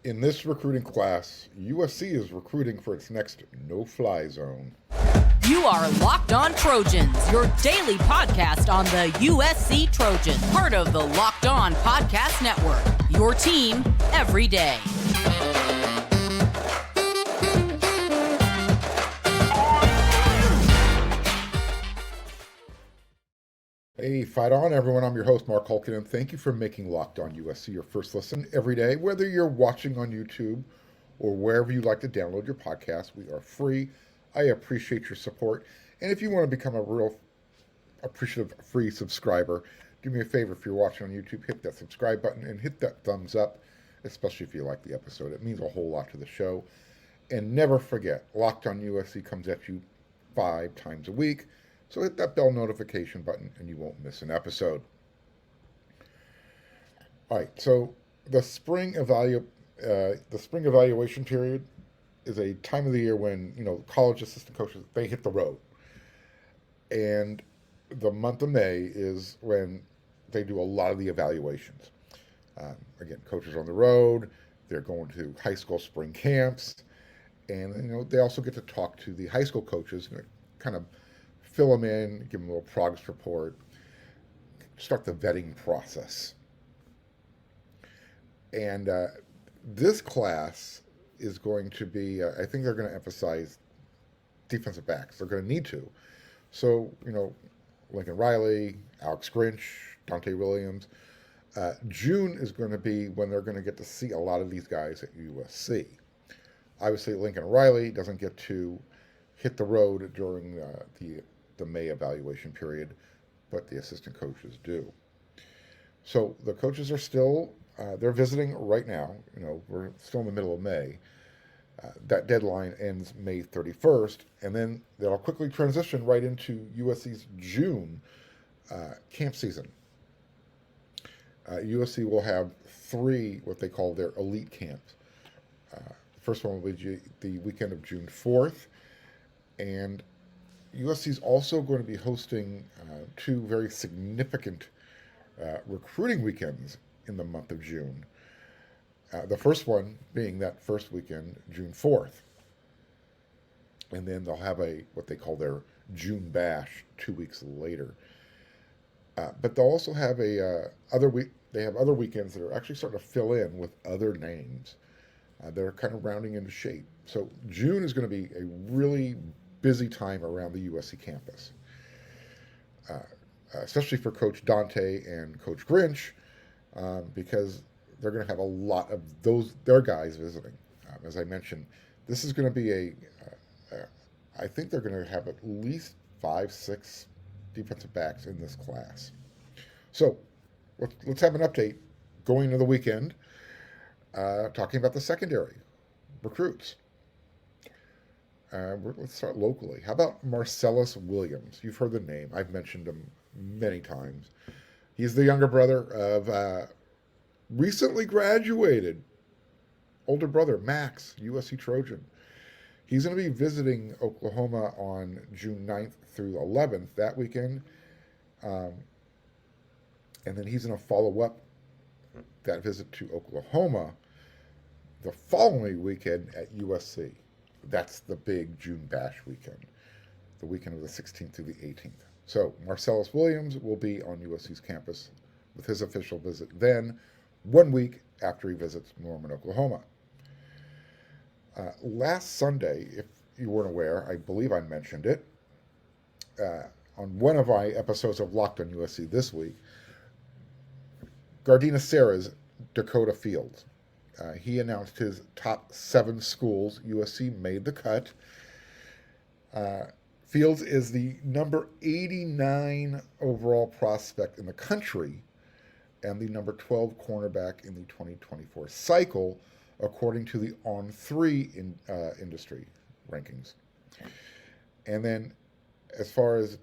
In this recruiting class, USC is recruiting for its next no-fly zone. You are Locked On Trojans, your daily podcast on the USC Trojans, part of the Locked On Podcast Network, your team every day. Hey, fight on, everyone. I'm your host, Mark Hulkin, and thank you for making Locked On USC your first listen every day. Whether you're watching on YouTube or wherever you like to download your podcast, we are free. I appreciate your support. And if you want to become a real appreciative free subscriber, do me a favor. If you're watching on YouTube, hit that subscribe button and hit that thumbs up, especially if you like the episode. It means a whole lot to the show. And never forget, Locked On USC comes at you 5 times a week. So hit that bell notification button and you won't miss an episode. All right, so the spring evaluation period is a time of the year when, college assistant coaches, they hit the road. And the month of May is when they do a lot of the evaluations. Again, coaches on the road, they're going to high school spring camps, and they also get to talk to the high school coaches and kind of fill them in, give them a little progress report, start the vetting process. And this class is going to be, I think they're going to emphasize defensive backs. They're going to need to. So, Lincoln Riley, Alex Grinch, Dante Williams. June is going to be when they're going to get to see a lot of these guys at USC. Obviously, Lincoln Riley doesn't get to hit the road during the May evaluation period, but the assistant coaches do. So the coaches are still, they're visiting right now. We're still in the middle of May. That deadline ends May 31st, and then they'll quickly transition right into USC's June camp season. USC will have 3, what they call their elite camps. The first one will be the weekend of June 4th, and USC is also going to be hosting 2 very significant recruiting weekends in the month of June. The first one being that first weekend, June 4th. And then they'll have what they call their June Bash 2 weeks later. But they'll also have they have other weekends that are actually starting to fill in with other names. They're kind of rounding into shape. So June is going to be a really busy time around the USC campus, especially for Coach Dante and Coach Grinch, because they're going to have a lot of their guys visiting. As I mentioned, this is going to be I think they're going to have at least 5-6 defensive backs in this class. So let's have an update going into the weekend, talking about the secondary recruits. Let's start locally. How about Marcellus Williams? You've heard the name. I've mentioned him many times. He's the younger brother of recently graduated older brother, Max, USC Trojan. He's going to be visiting Oklahoma on June 9th through 11th that weekend. And then he's going to follow up that visit to Oklahoma the following weekend at USC. That's the big June Bash weekend, the weekend of the 16th through the 18th. So Marcellus Williams will be on USC's campus with his official visit then, 1 week after he visits Norman, Oklahoma. Last Sunday, if you weren't aware, I believe I mentioned it, on one of my episodes of Locked on USC this week, Gardena Sarah's Dakota Fields. He announced his top 7 schools. USC made the cut. Fields is the number 89 overall prospect in the country and the number 12 cornerback in the 2024 cycle, according to the On3 industry rankings. And then as far as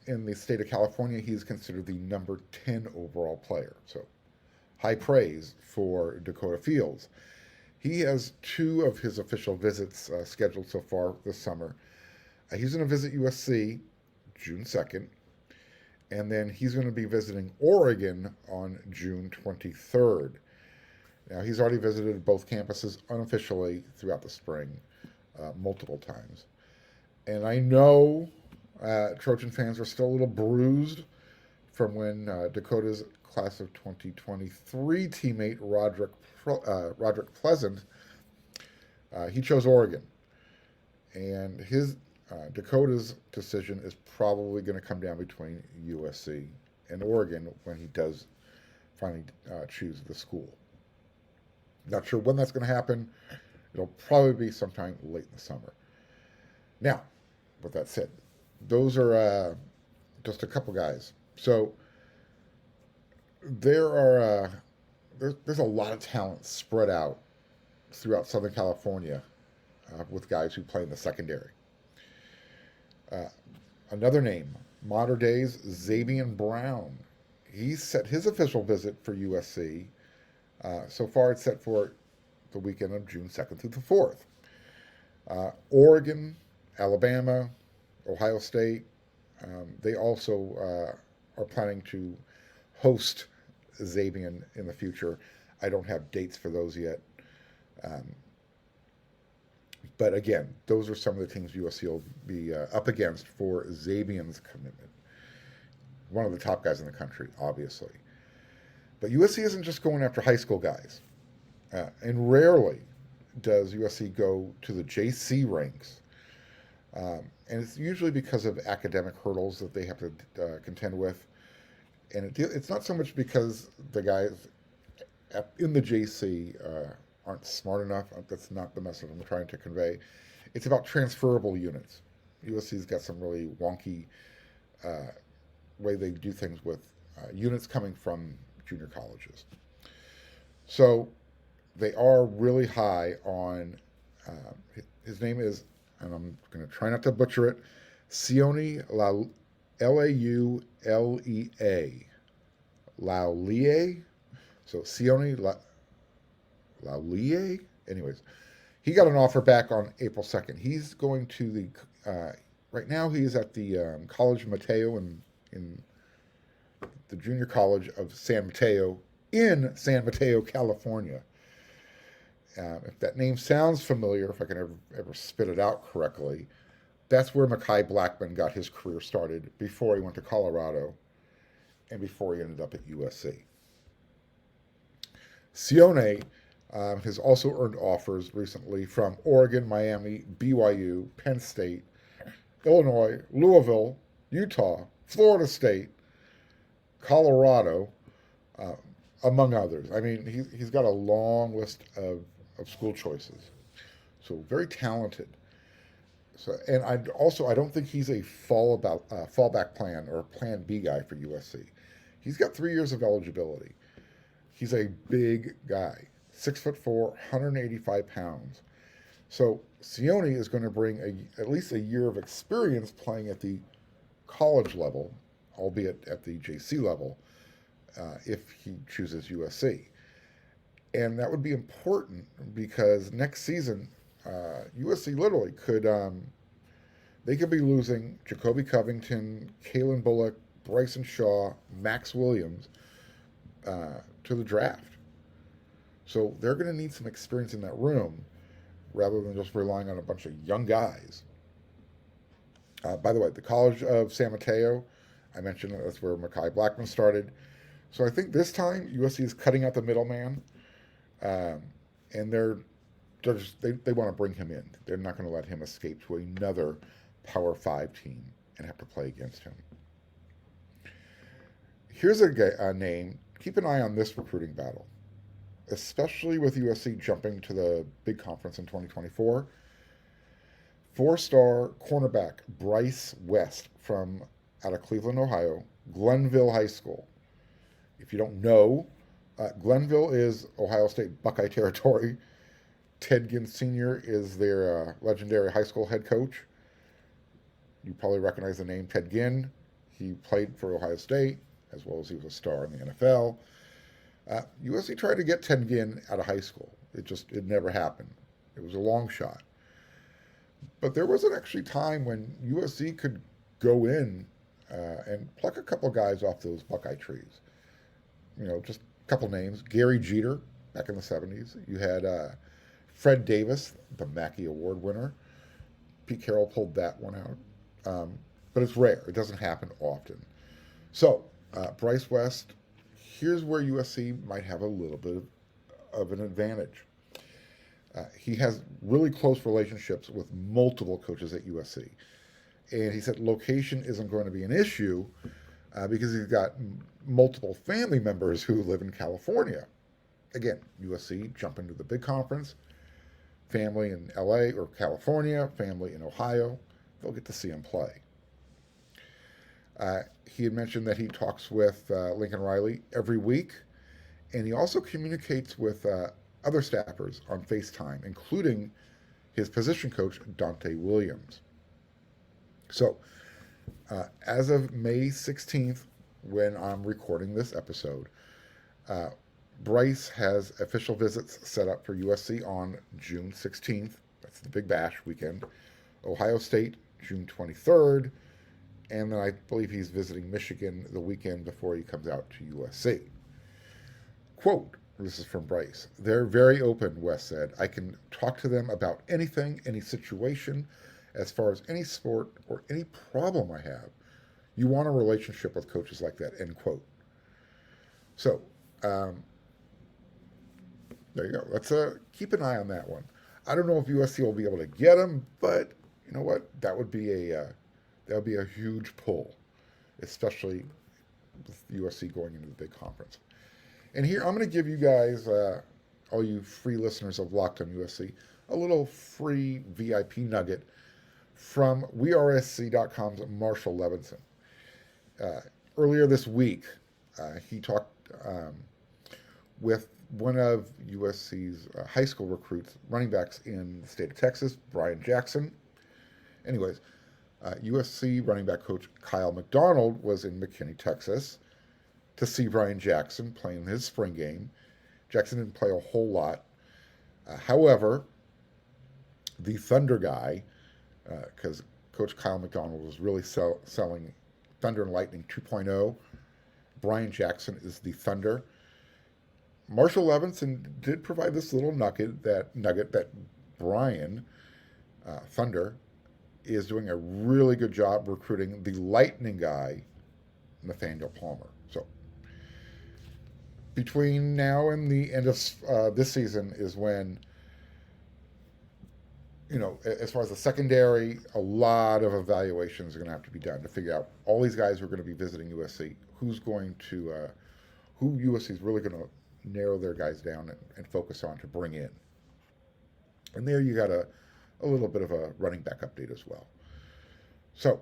in the state of California, he's considered the number 10 overall player. So high praise for Dakota Fields. He has 2 of his official visits scheduled so far this summer. He's going to visit USC June 2nd, and then he's going to be visiting Oregon on June 23rd. Now, he's already visited both campuses unofficially throughout the spring, multiple times. And I know Trojan fans are still a little bruised from when Dakota's class of 2023 teammate Roderick Pleasant, he chose Oregon. And his Dakota's decision is probably going to come down between USC and Oregon when he does finally choose the school. Not sure when that's going to happen. It'll probably be sometime late in the summer. Now, with that said, those are just a couple guys. So there's a lot of talent spread out throughout Southern California with guys who play in the secondary. Another name, Mater Dei's Xavier Brown. He's set his official visit for USC. So far, it's set for the weekend of June 2nd through the 4th. Oregon, Alabama, Ohio State, they also are planning to host Xavier in the future. I don't have dates for those yet. But again, those are some of the teams USC will be up against for Xavier's commitment. One of the top guys in the country, obviously. But USC isn't just going after high school guys. And rarely does USC go to the JC ranks. And it's usually because of academic hurdles that they have to contend with. And it's not so much because the guys in the JC aren't smart enough. That's not the message I'm trying to convey. It's about transferable units. USC's got some really wonky way they do things with units coming from junior colleges. So they are really high on, his name is, and I'm going to try not to butcher it, Sione Laulea. Laulea? So Sione Laulea? Anyways, he got an offer back on April 2nd. He's going to the, right now he's at the College Mateo in the Junior College of San Mateo in San Mateo, California. If that name sounds familiar, if I can ever spit it out correctly, that's where Mekhi Blackman got his career started before he went to Colorado and before he ended up at USC. Sione has also earned offers recently from Oregon, Miami, BYU, Penn State, Illinois, Louisville, Utah, Florida State, Colorado, among others. I mean, he's got a long list of school choices. So very talented. So, and I don't think he's a fallback plan or plan B guy for USC. He's got 3 years of eligibility. He's a big guy, 6'4", 185 pounds. So Sione is going to bring at least a year of experience playing at the college level, albeit at the JC level, if he chooses USC. And that would be important because next season, USC literally could, they could be losing Jacoby Covington, Kalen Bullock, Bryson Shaw, Max Williams to the draft. So they're going to need some experience in that room rather than just relying on a bunch of young guys. By the way, the College of San Mateo, I mentioned that's where Mekhi Blackman started. So I think this time USC is cutting out the middleman, and they want to bring him in. They're not going to let him escape to another Power 5 team and have to play against him. Here's a name. Keep an eye on this recruiting battle, especially with USC jumping to the big conference in 2024. 4-star cornerback Bryce West from out of Cleveland, Ohio, Glenville High School. If you don't know, Glenville is Ohio State Buckeye territory. Ted Ginn Sr. is their legendary high school head coach. You probably recognize the name Ted Ginn. He played for Ohio State, as well as he was a star in the NFL. USC tried to get Ted Ginn out of high school. It never happened. It was a long shot. But there was actually time when USC could go in and pluck a couple guys off those Buckeye trees. You know, just a couple names. Gary Jeter, back in the 70s. You had Fred Davis, the Mackey Award winner. Pete Carroll pulled that one out. But it's rare. It doesn't happen often. So, Bryce West, here's where USC might have a little bit of an advantage. He has really close relationships with multiple coaches at USC. And he said location isn't going to be an issue because he's got multiple family members who live in California. Again, USC jump into the big conference, family in LA or California, family in Ohio. They'll get to see him play. He had mentioned that he talks with Lincoln Riley every week, and he also communicates with other staffers on FaceTime, including his position coach, Dante Williams. So, as of May 16th, when I'm recording this episode, Bryce has official visits set up for USC on June 16th. That's the Big Bash weekend. Ohio State, June 23rd. And then I believe he's visiting Michigan the weekend before he comes out to USC. Quote, this is from Bryce. They're very open, West said. I can talk to them about anything, any situation, as far as any sport or any problem I have. You want a relationship with coaches like that, end quote. So, there you go. Let's keep an eye on that one. I don't know if USC will be able to get him, but you know what? That would be a huge pull, especially with USC going into the big conference. And here, I'm going to give you guys, all you free listeners of Locked on USC, a little free VIP nugget from WeAreSC.com's Marshall Levinson. Earlier this week, he talked with one of USC's high school recruits, running backs in the state of Texas, Brian Jackson. Anyways, USC running back coach Kyle McDonald was in McKinney, Texas, to see Brian Jackson playing his spring game. Jackson didn't play a whole lot. However, the Thunder guy, because Coach Kyle McDonald was really selling Thunder and Lightning 2.0, Brian Jackson is the Thunder. Marshall Levinson did provide this little nugget that Brian, Thunder, is doing a really good job recruiting the Lightning guy, Nathaniel Palmer. So, between now and the end of this season is when, you know, as far as the secondary, a lot of evaluations are going to have to be done to figure out all these guys who are going to be visiting USC, who USC is really going to narrow their guys down and focus on to bring in. And there you got a little bit of a running back update as well. So,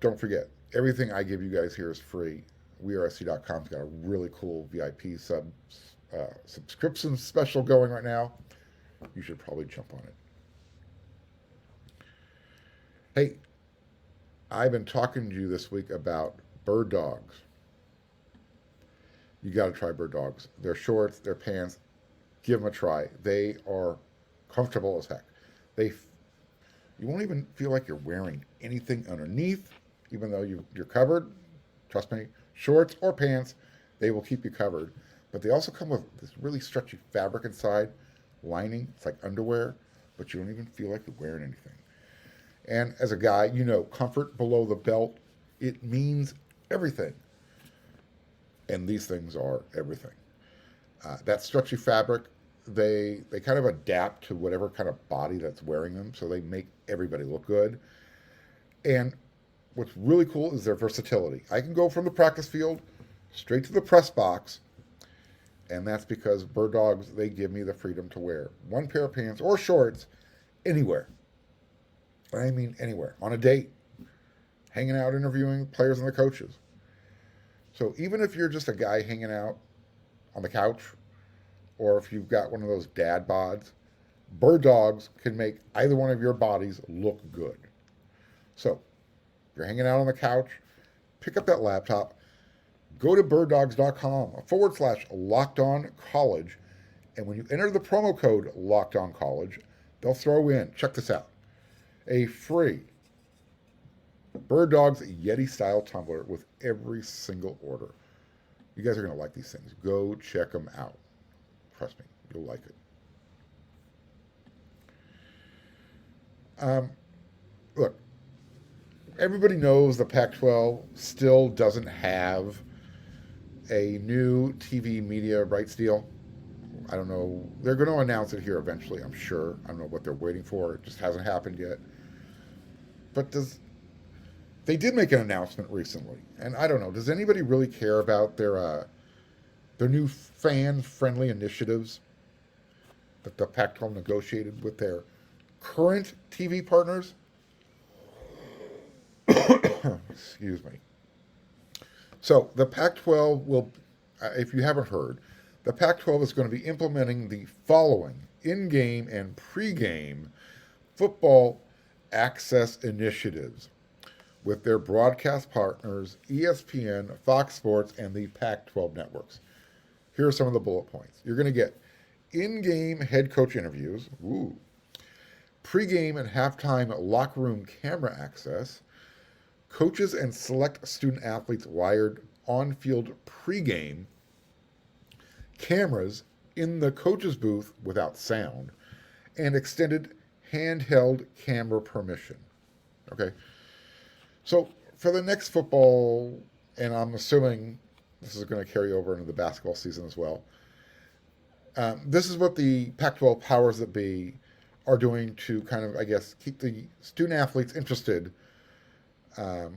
don't forget, everything I give you guys here is free. WeAreSC.com's got a really cool VIP subscription special going right now. You should probably jump on it. Hey, I've been talking to you this week about bird dogs. You got to try bird dogs. Their shorts, their pants, give them a try. They are comfortable as heck. You won't even feel like you're wearing anything underneath, even though you're covered. Trust me, shorts or pants, they will keep you covered. But they also come with this really stretchy fabric inside, lining. It's like underwear, but you don't even feel like you're wearing anything. And as a guy, you know, comfort below the belt, it means everything. And these things are everything. That stretchy fabric, they kind of adapt to whatever kind of body that's wearing them, so they make everybody look good. And what's really cool is their versatility. I can go from the practice field straight to the press box, and that's because bird dogs, they give me the freedom to wear one pair of pants or shorts anywhere. I mean anywhere. On a date, hanging out, interviewing players and the coaches. So even if you're just a guy hanging out on the couch, or if you've got one of those dad bods, bird dogs can make either one of your bodies look good. So if you're hanging out on the couch, pick up that laptop, go to birddogs.com/LockedOnCollege, and when you enter the promo code LockedOnCollege, they'll throw in, check this out, a free Bird Dogs Yeti-style tumbler with every single order. You guys are going to like these things. Go check them out. Trust me, you'll like it. Look, everybody knows the Pac-12 still doesn't have a new TV media rights deal. I don't know. They're going to announce it here eventually, I'm sure. I don't know what they're waiting for. It just hasn't happened yet. But they did make an announcement recently, and I don't know. Does anybody really care about their new fan-friendly initiatives that the Pac-12 negotiated with their current TV partners? Excuse me. So the Pac-12 will, if you haven't heard, the Pac-12 is going to be implementing the following in-game and pre-game football access initiatives with their broadcast partners, ESPN, Fox Sports, and the Pac-12 networks. Here are some of the bullet points. You're going to get in-game head coach interviews, pre-game and halftime locker room camera access, coaches and select student athletes wired on-field pre-game, cameras in the coach's booth without sound, and extended handheld camera permission. Okay? So for the next football, and I'm assuming this is going to carry over into the basketball season as well, this is what the Pac-12 powers that be are doing to kind of, I guess, keep the student athletes interested, or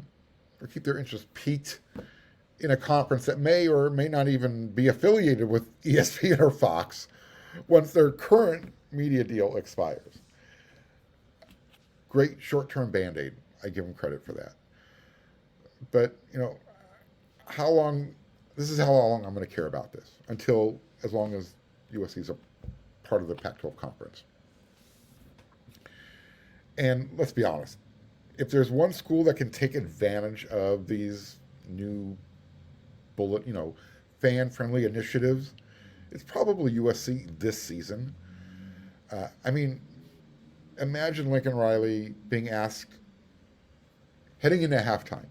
keep their interest piqued in a conference that may or may not even be affiliated with ESPN or Fox once their current media deal expires. Great short-term Band-Aid. I give them credit for that. But, how long, this is how long I'm going to care about this, until as long as USC is a part of the Pac-12 conference. And let's be honest, if there's one school that can take advantage of these new fan-friendly initiatives, it's probably USC this season. Imagine Lincoln Riley being asked, heading into halftime,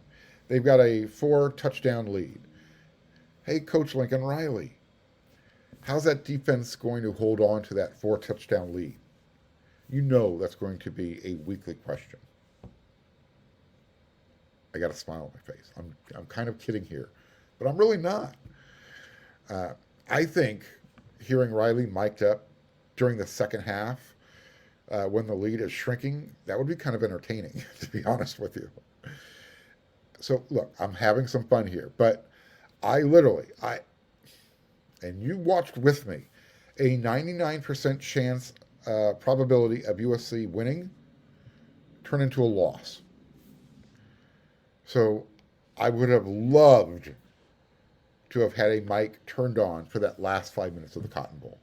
they've got a 4-touchdown lead. Hey, Coach Lincoln Riley, how's that defense going to hold on to that 4-touchdown lead? You know that's going to be a weekly question. I got a smile on my face. I'm kind of kidding here, but I'm really not. I think hearing Riley mic'd up during the second half when the lead is shrinking, that would be kind of entertaining, to be honest with you. So look, I'm having some fun here, but and you watched with me, a 99% chance probability of USC winning turn into a loss. So I would have loved to have had a mic turned on for that last 5 minutes of the Cotton Bowl.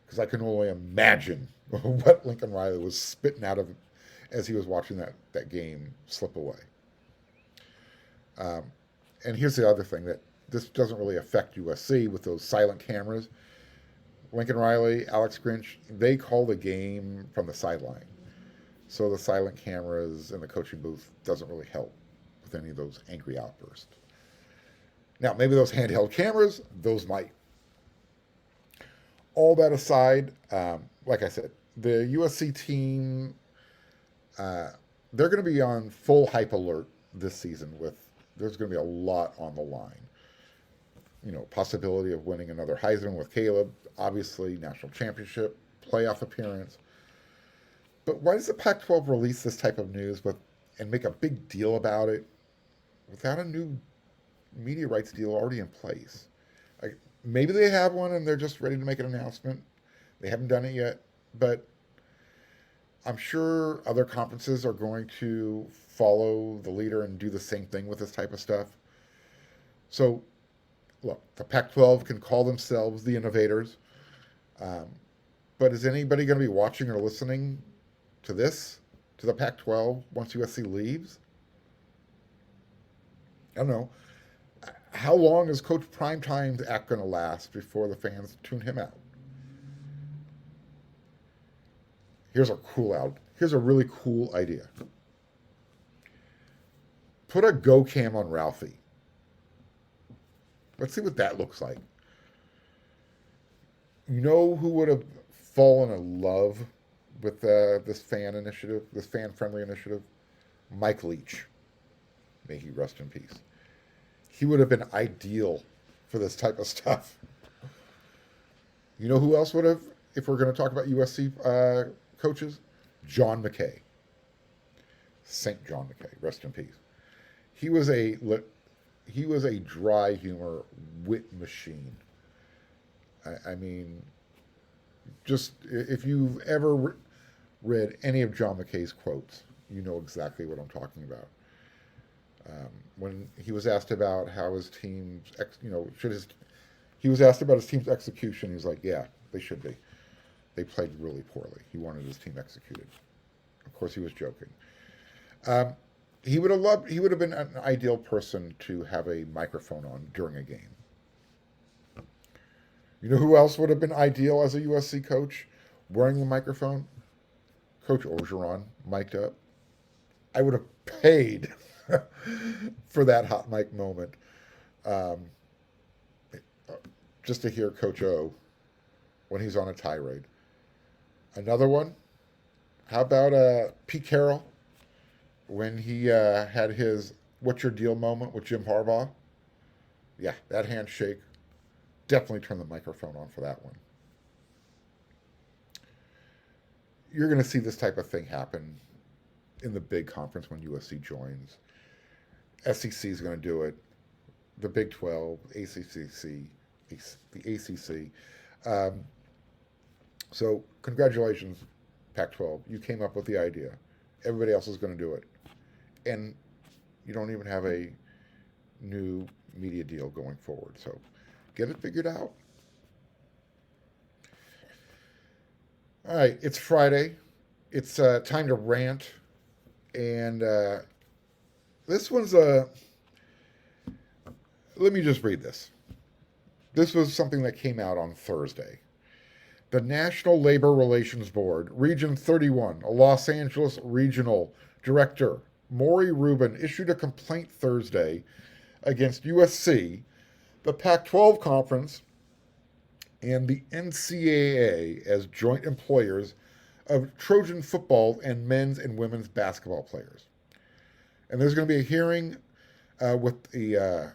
Because I can only imagine what Lincoln Riley was spitting out of as he was watching that game slip away. And here's the other thing, that this doesn't really affect USC with those silent cameras. Lincoln Riley, Alex Grinch, they call the game from the sideline. So the silent cameras in the coaching booth doesn't really help with any of those angry outbursts. Now, maybe those handheld cameras, those might. All that aside, like I said, the USC team, they're going to be on full hype alert this season. There's going to be a lot on the line. Possibility of winning another Heisman with Caleb, obviously national championship, playoff appearance. But why does the Pac-12 release this type of news and make a big deal about it without a new media rights deal already in place? Maybe they have one and they're just ready to make an announcement. They haven't done it yet, but I'm sure other conferences are going to follow the leader and do the same thing with this type of stuff. So, look, the Pac-12 can call themselves the innovators, but is anybody going to be watching or listening to the Pac-12, once USC leaves? I don't know. How long is Coach Primetime's act going to last before the fans tune him out? Here's a really cool idea. Put a go cam on Ralphie. Let's see what that looks like. You know who would have fallen in love with this fan initiative, this fan-friendly initiative? Mike Leach. May he rest in peace. He would have been ideal for this type of stuff. You know who else would have, if we're going to talk about USC coaches? John McKay. St. John McKay, rest in peace. He was a dry humor wit machine. I mean, just if you've ever read any of John McKay's quotes, you know exactly what I'm talking about. When he was asked about how his team's, he was asked about his team's execution. He was like, "Yeah, they should be. They played really poorly. He wanted his team executed." Of course, he was joking. He would have been an ideal person to have a microphone on during a game. You know who else would have been ideal as a USC coach wearing the microphone? Coach Orgeron, mic'd up. I would have paid for that hot mic moment. Just to hear Coach O when he's on a tirade. Another one, how about Pete Carroll when he had his "What's your deal" moment with Jim Harbaugh? Yeah, that handshake. Definitely turn the microphone on for that one. You're going to see this type of thing happen in the big conference when USC joins. SEC is going to do it. The Big 12, the ACC. So congratulations, Pac-12. You came up with the idea. Everybody else is going to do it. And you don't even have a new media deal going forward. So get it figured out. All right, it's Friday. It's time to rant. And this one's let me just read this. This was something that came out on Thursday. The National Labor Relations Board, Region 31, a Los Angeles Regional Director, Maury Rubin, issued a complaint Thursday against USC, the Pac-12 Conference, and the NCAA as joint employers of Trojan football and men's and women's basketball players. And there's going to be a hearing with an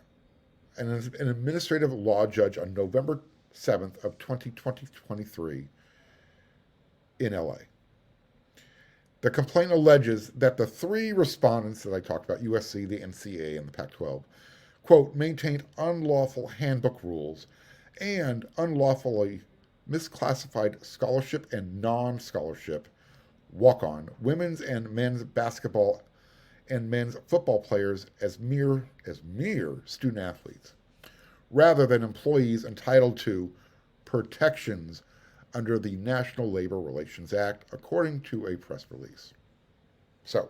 administrative law judge on November 7th of 2023 in LA. The complaint alleges that the three respondents that I talked about, USC, the NCAA, and the Pac-12, quote, maintained unlawful handbook rules and unlawfully misclassified scholarship and non-scholarship walk-on women's and men's basketball and men's football players as mere student athletes, rather than employees entitled to protections under the National Labor Relations Act, according to a press release. So,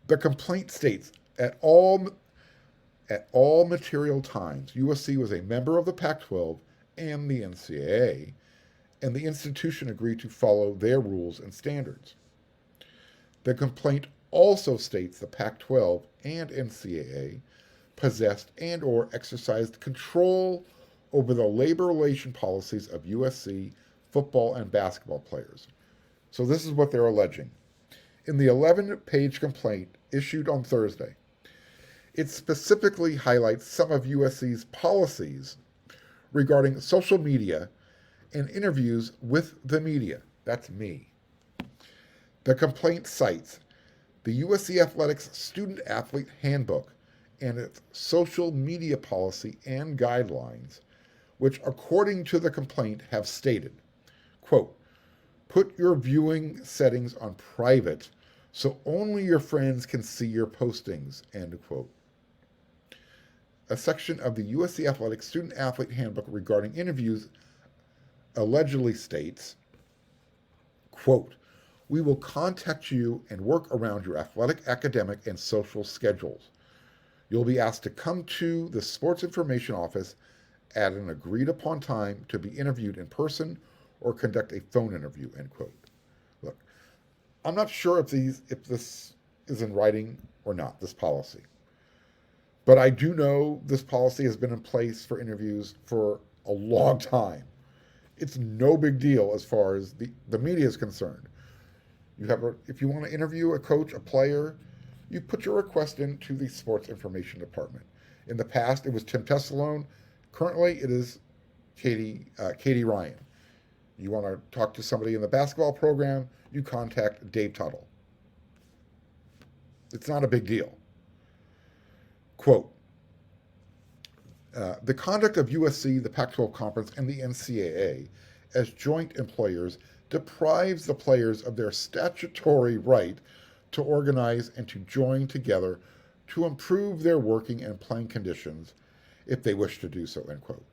the complaint states, at all material times, USC was a member of the Pac-12 and the NCAA, and the institution agreed to follow their rules and standards. The complaint also states the Pac-12 and NCAA possessed and or exercised control over the labor relation policies of USC football and basketball players. So this is what they're alleging. In the 11-page complaint issued on Thursday, it specifically highlights some of USC's policies regarding social media and interviews with the media. That's me. The complaint cites the USC Athletics Student-Athlete Handbook and its social media policy and guidelines, which, according to the complaint, have stated, quote, put your viewing settings on private so only your friends can see your postings, end quote. A section of the USC Athletics Student-Athlete Handbook regarding interviews allegedly states, quote, we will contact you and work around your athletic, academic, and social schedules. You'll be asked to come to the sports information office at an agreed-upon time to be interviewed in person or conduct a phone interview, end quote. Look, I'm not sure if this is in writing or not, this policy. But I do know this policy has been in place for interviews for a long time. It's no big deal as far as the media is concerned. If you want to interview a coach, a player, you put your request into the sports information department. In the past, it was Tim Tessalone. Currently, it is Katie Ryan. You want to talk to somebody in the basketball program, you contact Dave Tuttle. It's not a big deal. Quote, the conduct of USC, the Pac-12 Conference, and the NCAA as joint employers deprives the players of their statutory right to organize and to join together to improve their working and playing conditions if they wish to do so, end quote.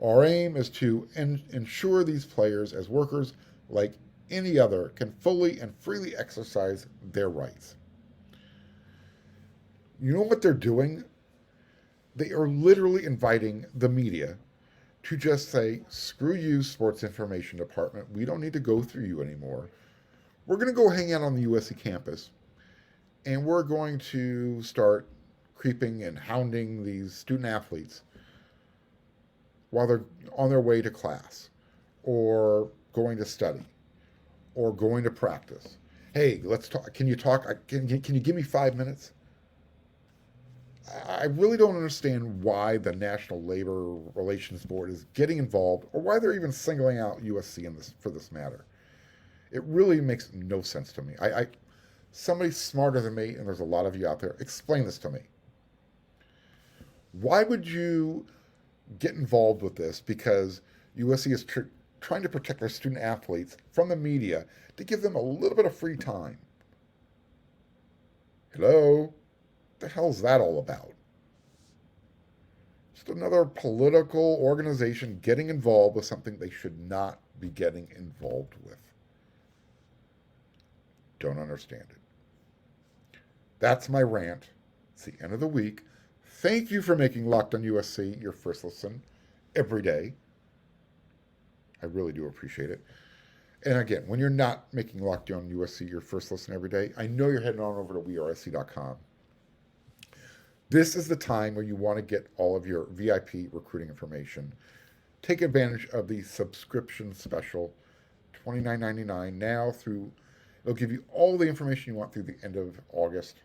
Our aim is to ensure these players as workers, like any other, can fully and freely exercise their rights. You know what they're doing? They are literally inviting the media to just say, screw you, sports information department. We don't need to go through you anymore. We're going to go hang out on the USC campus, and we're going to start creeping and hounding these student athletes while they're on their way to class or going to study or going to practice. Hey, let's talk. Can you talk? Can you give me 5 minutes? I really don't understand why the National Labor Relations Board is getting involved, or why they're even singling out USC for this matter. It really makes no sense to me. Somebody smarter than me, and there's a lot of you out there, explain this to me. Why would you get involved with this? Because USC is trying to protect their student athletes from the media to give them a little bit of free time. Hello? What the hell is that all about? Just another political organization getting involved with something they should not be getting involved with. Don't understand it. That's my rant. It's the end of the week. Thank you for making Locked on USC your first listen every day. I really do appreciate it. And again, when you're not making Locked on USC your first listen every day, I know you're heading on over to wearesc.com. This is the time where you want to get all of your VIP recruiting information. Take advantage of the subscription special, $29.99 now through, it'll give you all the information you want through the end of August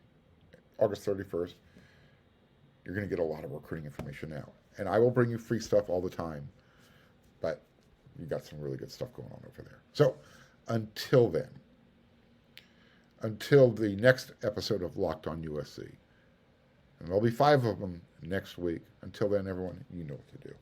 31st. You're going to get a lot of recruiting information now. And I will bring you free stuff all the time. But you got some really good stuff going on over there. So until then, until the next episode of Locked on USC, and there'll be 5 of them next week. Until then, everyone, you know what to do.